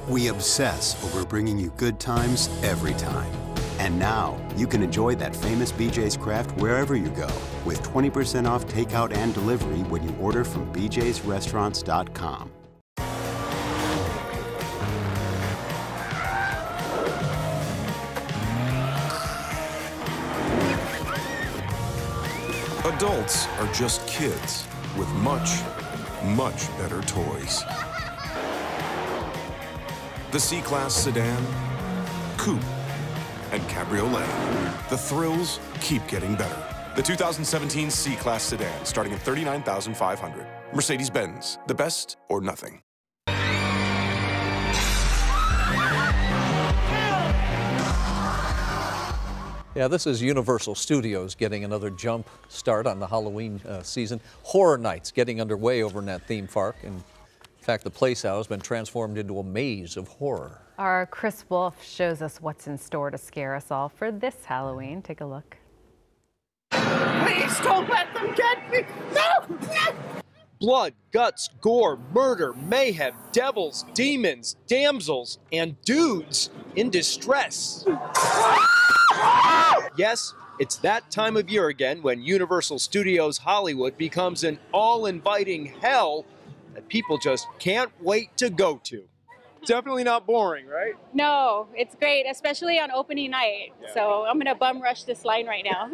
We obsess over bringing you good times every time. And now, you can enjoy that famous BJ's craft wherever you go, with 20% off takeout and delivery when you order from bjsrestaurants.com.
Adults are just kids with much, much better toys. The C-Class sedan, coupe, and cabriolet. The thrills keep getting better. The 2017 C-Class sedan, starting at $39,500. Mercedes-Benz, the best or nothing.
Yeah, this is Universal Studios getting another jump start on the Halloween season. Horror Nights getting underway over in that theme park. In fact, the Playhouse has been transformed into a maze of horror.
Our Chris Wolf shows us what's in store to scare us all for this Halloween. Take a look.
Please don't let them get me! No!
Blood, guts, gore, murder, mayhem, devils, demons, damsels, and dudes in distress. Yes, it's that time of year again when Universal Studios Hollywood becomes an all-inviting hell that people just can't wait to go to. Definitely not boring, right?
No, it's great, especially on opening night. Yeah. So I'm gonna bum rush this line right now.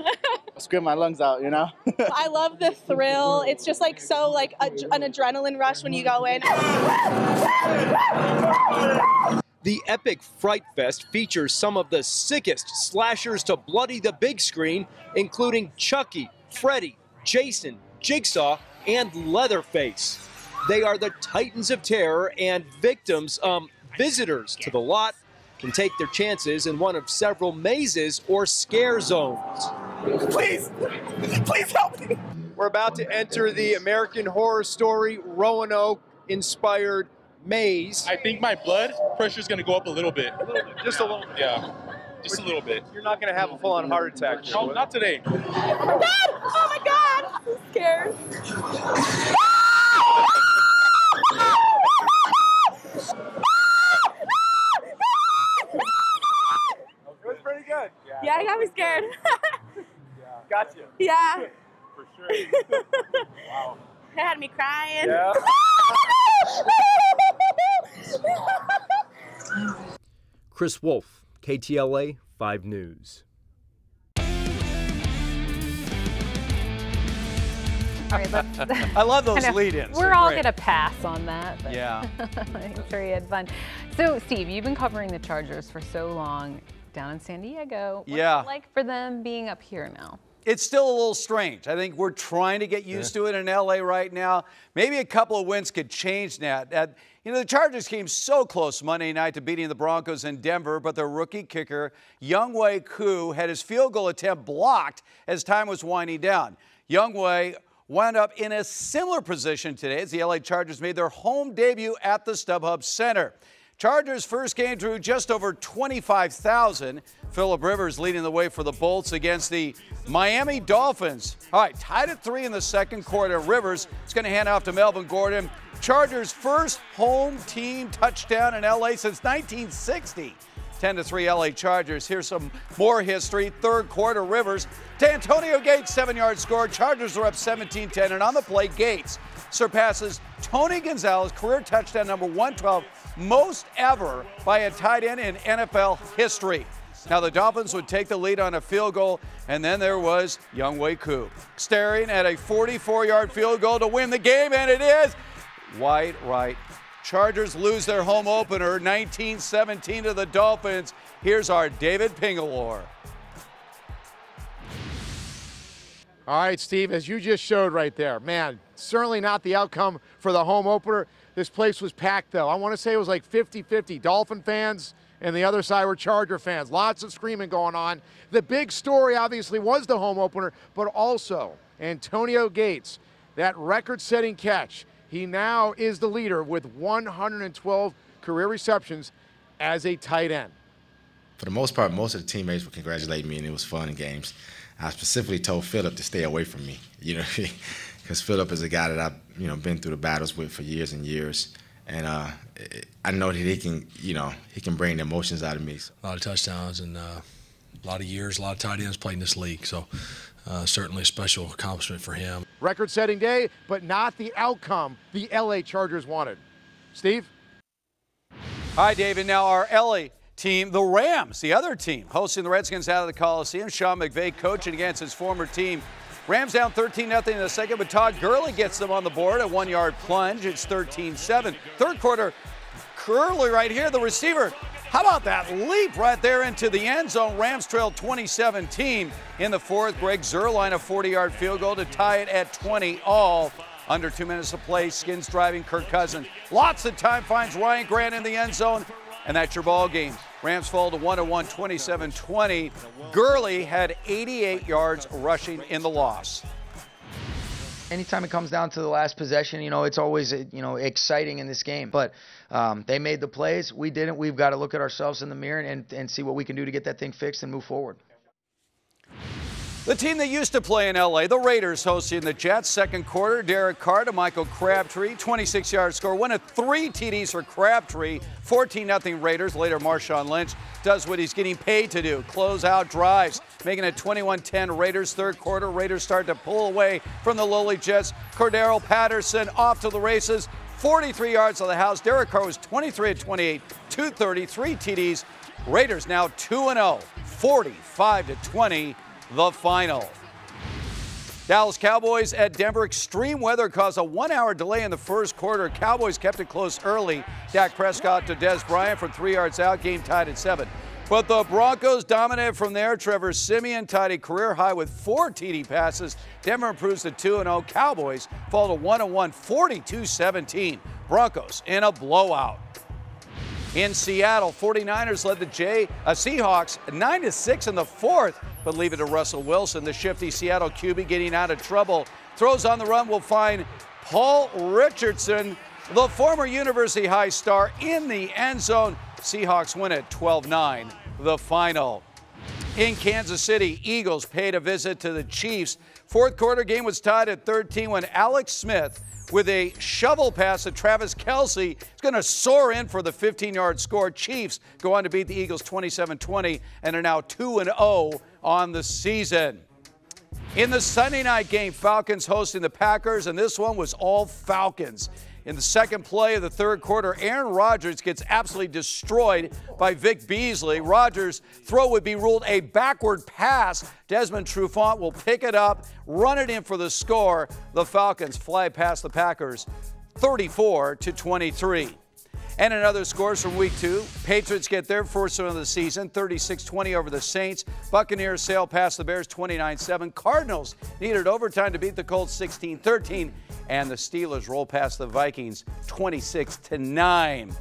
Scream my lungs out, you know?
I love the thrill. It's just like so like an adrenaline rush when you go in.
The epic Fright Fest features some of the sickest slashers to bloody the big screen, including Chucky, Freddy, Jason, Jigsaw, and Leatherface. They are the titans of terror, and visitors to the lot can take their chances in one of several mazes or scare zones.
Please help me.
We're about to enter the American Horror Story Roanoke-inspired maze.
I think my blood pressure is going to go up a little bit.
Just a little bit.
Yeah, just a little bit.
You're not going to have a full-on heart attack.
No, not today.
Oh my God! Oh my God! I'm scared.
It was pretty good.
Yeah, I got me scared.
Got you.
Yeah.
For sure. Wow.
It had me crying.
Yeah.
Chris Wolf, KTLA 5 News.
All right,
I love those lead-ins.
We're all going to pass on that. But
Yeah.
I'm sure you had fun. So, Steve, you've been covering the Chargers for so long down in San Diego. What's it like for them being up here now?
It's still a little strange. I think we're trying to get used to it in LA right now. Maybe a couple of wins could change that. You know, the Chargers came so close Monday night to beating the Broncos in Denver, but their rookie kicker, Younghoe Koo, had his field goal attempt blocked as time was winding down. Younghoe wound up in a similar position today as the LA Chargers made their home debut at the StubHub Center. Chargers' first game drew just over 25,000. Phillip Rivers leading the way for the Bolts against the Miami Dolphins. All right, tied at 3 in the second quarter. Rivers is going to hand off to Melvin Gordon. Chargers' first home team touchdown in LA since 1960. 10-3 LA Chargers. Here's some more history. Third quarter, Rivers to Antonio Gates, 7-yard score. Chargers are up 17-10, and on the play, Gates surpasses Tony Gonzalez, career touchdown number 112, most ever by a tight end in NFL history. Now the Dolphins would take the lead on a field goal, and then there was Younghoe Koo staring at a 44-yard field goal to win the game, and it is wide right. Chargers lose their home opener 19-17 to the Dolphins. Here's our David Pingelor.
All right, Steve, as you just showed right there, man, certainly not the outcome for the home opener. This place was packed, though. I want to say it was like 50-50. Dolphin fans and the other side were Charger fans. Lots of screaming going on. The big story, obviously, was the home opener, but also Antonio Gates, that record-setting catch. He now is the leader with 112 career receptions as a tight end.
For the most part, most of the teammates were congratulating me, and it was fun in games. I specifically told Phillip to stay away from me, because Phillip is a guy that I've, been through the battles with for years and years, and I know that he can bring the emotions out of me.
A lot of touchdowns and a lot of years, a lot of tight ends played in this league, so certainly a special accomplishment for him.
Record-setting day, but not the outcome the LA Chargers wanted. Steve?
Hi, David. Now our LA team, the Rams, the other team, hosting the Redskins out of the Coliseum. Sean McVay coaching against his former team. Rams down 13-0 in the second, but Todd Gurley gets them on the board, a 1-yard plunge. It's 13-7. Third quarter, Gurley right here, the receiver. How about that leap right there into the end zone? Rams trailed 20-17 in the fourth. Greg Zuerlein, a 40-yard field goal to tie it at 20 all. Under 2 minutes of play, Skins driving Kirk Cousins. Lots of time, finds Ryan Grant in the end zone, and that's your ball game. Rams fall to 1-1, 27-20. Gurley had 88 yards rushing in the loss.
Anytime it comes down to the last possession, it's always, exciting in this game. But they made the plays. We didn't. We've got to look at ourselves in the mirror and see what we can do to get that thing fixed and move forward.
The team that used to play in L.A., the Raiders, hosting the Jets. Second quarter, Derek Carr to Michael Crabtree. 26-yard score. One of 3 TDs for Crabtree. 14-0 Raiders. Later, Marshawn Lynch does what he's getting paid to do. Close out drives, making it 21-10 Raiders. Third quarter, Raiders start to pull away from the lowly Jets. Cordero Patterson off to the races. 43 yards of the house. Derek Carr was 23-28, 233 TDs. Raiders now 2-0, 45-20. The final. Dallas Cowboys at Denver. Extreme weather caused a 1-hour delay in the first quarter. Cowboys kept it close early. Dak Prescott to Dez Bryant from 3 yards out. Game tied at 7. But the Broncos dominated from there. Trevor Siemian tied a career high with 4 TD passes. Denver improves to 2-0. Cowboys fall to 1-1, 42-17. Broncos in a blowout. In Seattle, 49ers led the Seahawks 9-6 in the fourth, but leave it to Russell Wilson. The shifty Seattle QB getting out of trouble. Throws on the run will find Paul Richardson, the former University High star, in the end zone. Seahawks win it 12-9, the final. In Kansas City, Eagles paid a visit to the Chiefs. Fourth quarter game was tied at 13 when Alex Smith, with a shovel pass to Travis Kelce, is going to soar in for the 15-yard score. Chiefs go on to beat the Eagles 27-20 and are now 2-0 on the season. In the Sunday night game, Falcons hosting the Packers, and this one was all Falcons. In the second play of the third quarter, Aaron Rodgers gets absolutely destroyed by Vic Beasley. Rodgers' throw would be ruled a backward pass. Desmond Trufant will pick it up, run it in for the score. The Falcons fly past the Packers 34-23. And in other scores from week 2, Patriots get their first win of the season, 36-20 over the Saints. Buccaneers sail past the Bears 29-7. Cardinals needed overtime to beat the Colts 16-13. And the Steelers roll past the Vikings 26-9.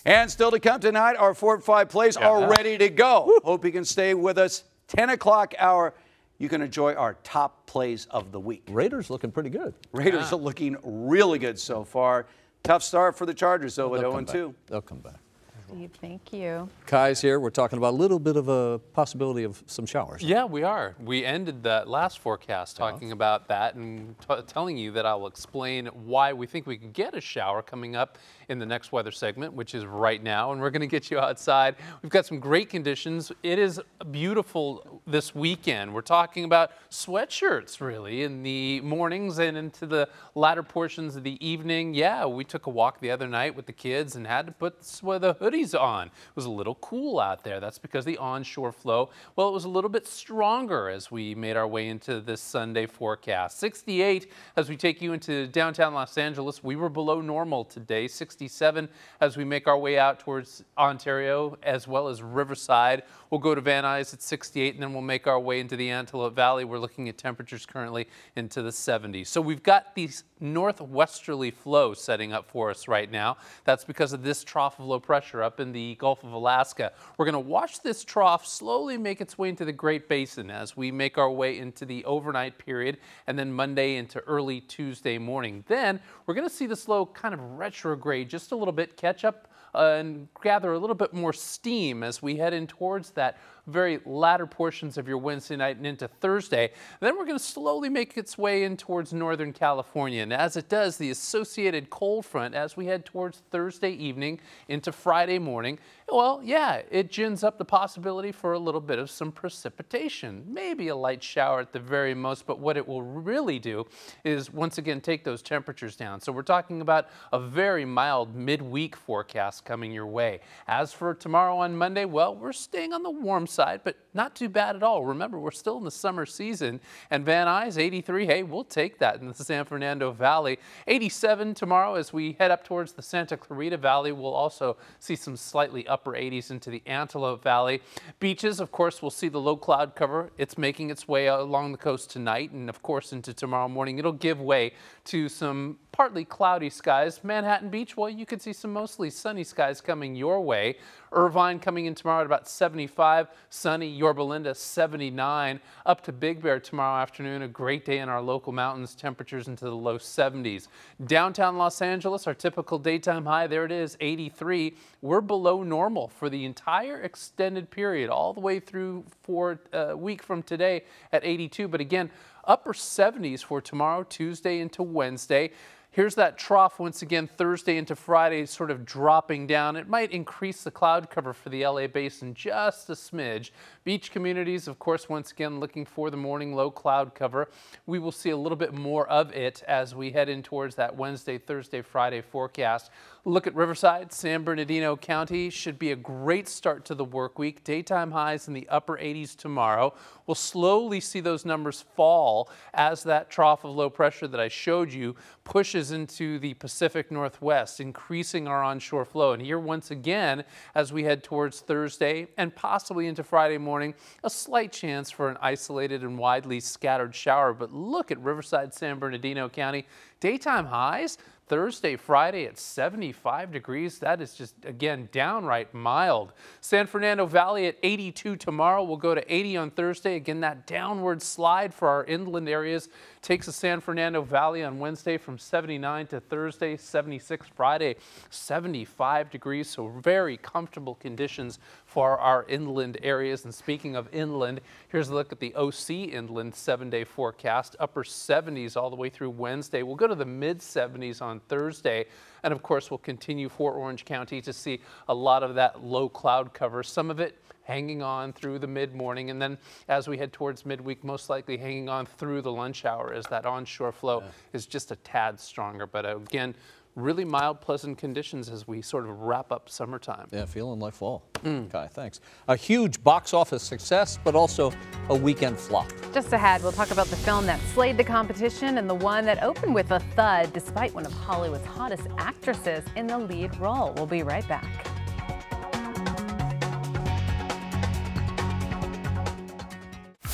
And still to come tonight, our 4 and 5 plays are ready to go. Woo. Hope you can stay with us. 10 o'clock hour, you can enjoy our top plays of the week.
Raiders looking pretty good.
Raiders are looking really good so far. Tough start for the Chargers, though, at 0-2.
They'll come back.
Steve, thank you.
Kai's here. We're talking about a little bit of a possibility of some showers.
Yeah, we are. We ended that last forecast talking about that and telling you that I'll explain why we think we can get a shower coming up in the next weather segment, which is right now, and we're going to get you outside. We've got some great conditions. It is beautiful this weekend. We're talking about sweatshirts, really, in the mornings and into the latter portions of the evening. Yeah, we took a walk the other night with the kids and had to put the hoodie hoodies on. It was a little cool out there. That's because the onshore flow, well, it was a little bit stronger as we made our way into this Sunday forecast. 68 as we take you into downtown Los Angeles. We were below normal today. 67 as we make our way out towards Ontario as well as Riverside. We'll go to Van Nuys at 68, and then we'll make our way into the Antelope Valley. We're looking at temperatures currently into the 70s. So we've got these northwesterly flows setting up for us right now. That's because of this trough of low pressure up in the Gulf of Alaska. We're going to watch this trough slowly make its way into the Great Basin as we make our way into the overnight period, and then Monday into early Tuesday morning. Then we're going to see this low kind of retrograde just a little bit, catch up and gather a little bit more steam as we head in towards that very latter portions of your Wednesday night and into Thursday. Then we're going to slowly make its way in towards Northern California. And as it does, the associated cold front as we head towards Thursday evening into Friday morning, well, yeah, it gins up the possibility for a little bit of some precipitation, maybe a light shower at the very most, but what it will really do is once again take those temperatures down. So we're talking about a very mild midweek forecast coming your way. As for tomorrow on Monday, well, we're staying on the warm side, but not too bad at all. Remember, we're still in the summer season, and Van Nuys 83, hey, we'll take that in the San Fernando Valley. 87 tomorrow as we head up towards the Santa Clarita Valley. We'll also see some slightly upper 80s into the Antelope Valley. Beaches, of course, we'll see the low cloud cover. It's making its way along the coast tonight, and of course into tomorrow morning. It'll give way to some partly cloudy skies. Manhattan Beach, well, you could see some mostly sunny skies coming your way. Irvine coming in tomorrow at about 75, sunny. Yorba Linda 79, up to Big Bear tomorrow afternoon. A great day in our local mountains, temperatures into the low 70s. Downtown Los Angeles, our typical daytime high, there it is, 83. We're below normal for the entire extended period, all the way through for a week from today at 82. But again, upper 70s for tomorrow, Tuesday into Wednesday. Here's that trough once again Thursday into Friday sort of dropping down. It might increase the cloud cover for the LA basin just a smidge. Beach communities, of course, once again looking for the morning low cloud cover. We will see a little bit more of it as we head in towards that Wednesday, Thursday, Friday forecast. Look at Riverside, San Bernardino County. Should be a great start to the work week. Daytime highs in the upper 80s tomorrow. We'll slowly see those numbers fall as that trough of low pressure that I showed you pushes into the Pacific Northwest, increasing our onshore flow. And here once again, as we head towards Thursday and possibly into Friday morning, a slight chance for an isolated and widely scattered shower. But look at Riverside, San Bernardino County. Daytime highs Thursday, Friday at 75 degrees. That is just, again, downright mild. San Fernando Valley at 82 tomorrow. We'll go to 80 on Thursday. Again, that downward slide for our inland areas takes the San Fernando Valley on Wednesday from 79 to Thursday, 76 Friday, 75 degrees. So very comfortable conditions for our inland areas. And speaking of inland, here's a look at the OC inland 7-day forecast. Upper 70s all the way through Wednesday. We'll go to the mid 70s on Thursday. And of course, we'll continue for Orange County to see a lot of that low cloud cover. Some of it hanging on through the mid-morning, and then as we head towards midweek, most likely hanging on through the lunch hour as that onshore flow is just a tad stronger. But again, really mild, pleasant conditions as we sort of wrap up summertime.
Yeah, feeling like fall. Kai, thanks. A huge box office success, but also a weekend flop.
Just ahead, we'll talk about the film that slayed the competition and the one that opened with a thud despite one of Hollywood's hottest actresses in the lead role. We'll be right back.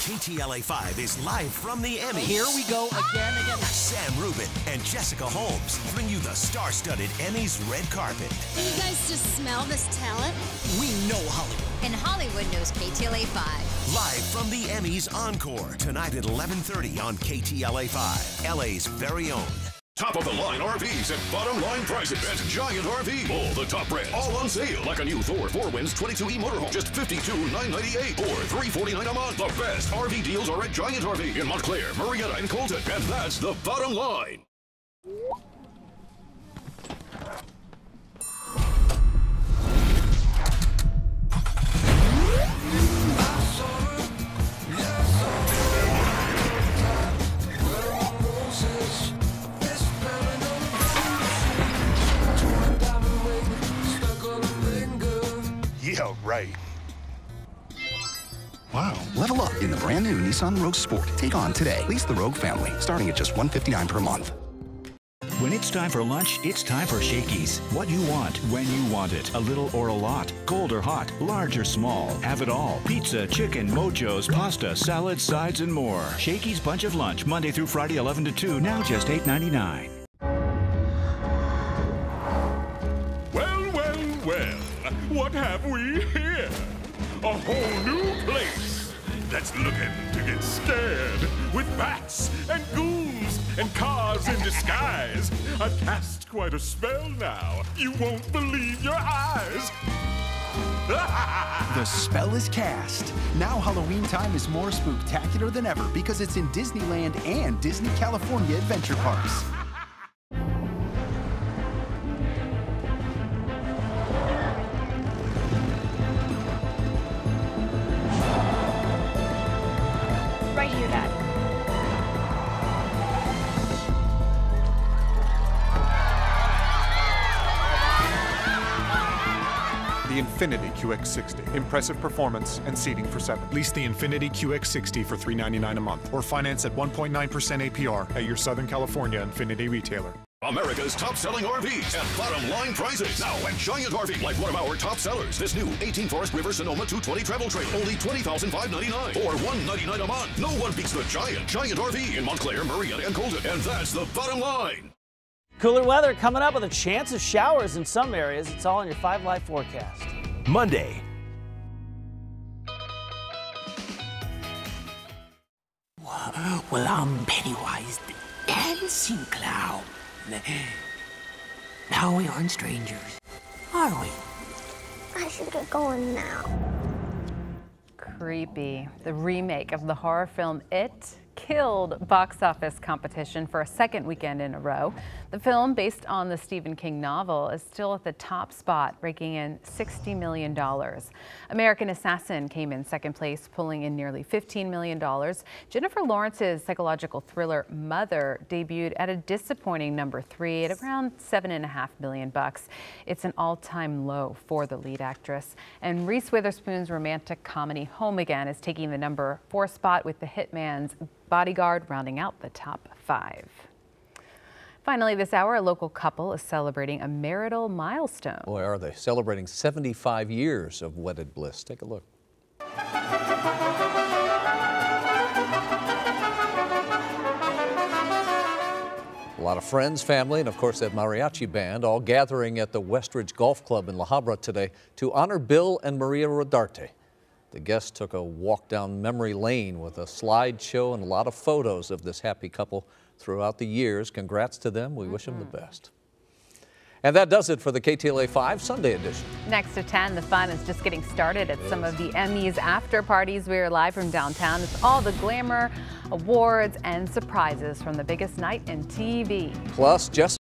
KTLA 5 is live from the Emmys.
Here we go again.
Sam Rubin and Jessica Holmes bring you the star-studded Emmys red carpet.
Can you guys just smell this talent?
We know Hollywood.
And Hollywood knows KTLA 5.
Live from the Emmys Encore, tonight at 11:30 on KTLA 5, LA's very own.
Top of the line RVs at bottom line prices at Giant RV. All the top brands, all on sale. Like a new Thor 4Winds 22E motorhome, just $52,998 or $349 a month. The best RV deals are at Giant RV in Montclair, Murrieta, and Colton. And that's the bottom line. Yeah, right.
Wow. Level up in the brand new Nissan Rogue Sport. Take on today. Lease the Rogue family, starting at just $159 per month.
When it's time for lunch, it's time for Shakey's. What you want, when you want it. A little or a lot. Cold or hot. Large or small. Have it all. Pizza, chicken, mojos, pasta, salads, sides, and more. Shakey's Bunch of Lunch, Monday through Friday, 11 to 2. Now just $8.99.
Well, what have we here? A whole new place that's looking to get scared with bats and ghouls and cars in disguise. I've cast quite a spell now. You won't believe your eyes.
The spell is cast. Now Halloween time is more spooktacular than ever because it's in Disneyland and Disney California Adventure Parks.
Right here, Dad.
The Infiniti QX60. Impressive performance and seating for 7. Lease the Infiniti QX60 for $399 a month or finance at 1.9% APR at your Southern California Infiniti retailer.
America's top-selling RVs at bottom-line prices. Now at Giant RV, like one of our top sellers. This new 18 Forest River Sonoma 220 travel trailer, only $20,599 or $199 a month. No one beats the Giant RV in Montclair, Marietta, and Colton. And that's the bottom line.
Cooler weather coming up with a chance of showers in some areas. It's all in your 5 Live forecast.
Monday.
Well, I'm Pennywise the Dancing Clown. Now we aren't strangers, are we?
I should get going now.
Creepy. The remake of the horror film It killed box office competition for a second weekend in a row. The film, based on the Stephen King novel, is still at the top spot, raking in $60 million. American Assassin came in second place, pulling in nearly $15 million. Jennifer Lawrence's psychological thriller Mother debuted at a disappointing number 3 at around $7.5 million. It's an all-time low for the lead actress. And Reese Witherspoon's romantic comedy Home Again is taking the number 4 spot, with The Hitman's Bodyguard rounding out the top 5. Finally this hour, a local couple is celebrating a marital milestone.
Boy, are they celebrating 75 years of wedded bliss. Take a look. A lot of friends, family, and of course that mariachi band all gathering at the Westridge Golf Club in La Habra today to honor Bill and Maria Rodarte. The guests took a walk down memory lane with a slideshow and a lot of photos of this happy couple throughout the years. Congrats to them. We wish them the best. And that does it for the KTLA 5 Sunday edition.
Next to 10, the fun is just getting started at some of the Emmys after parties. We are live from downtown. It's all the glamour, awards, and surprises from the biggest night in TV.
Plus, Jessica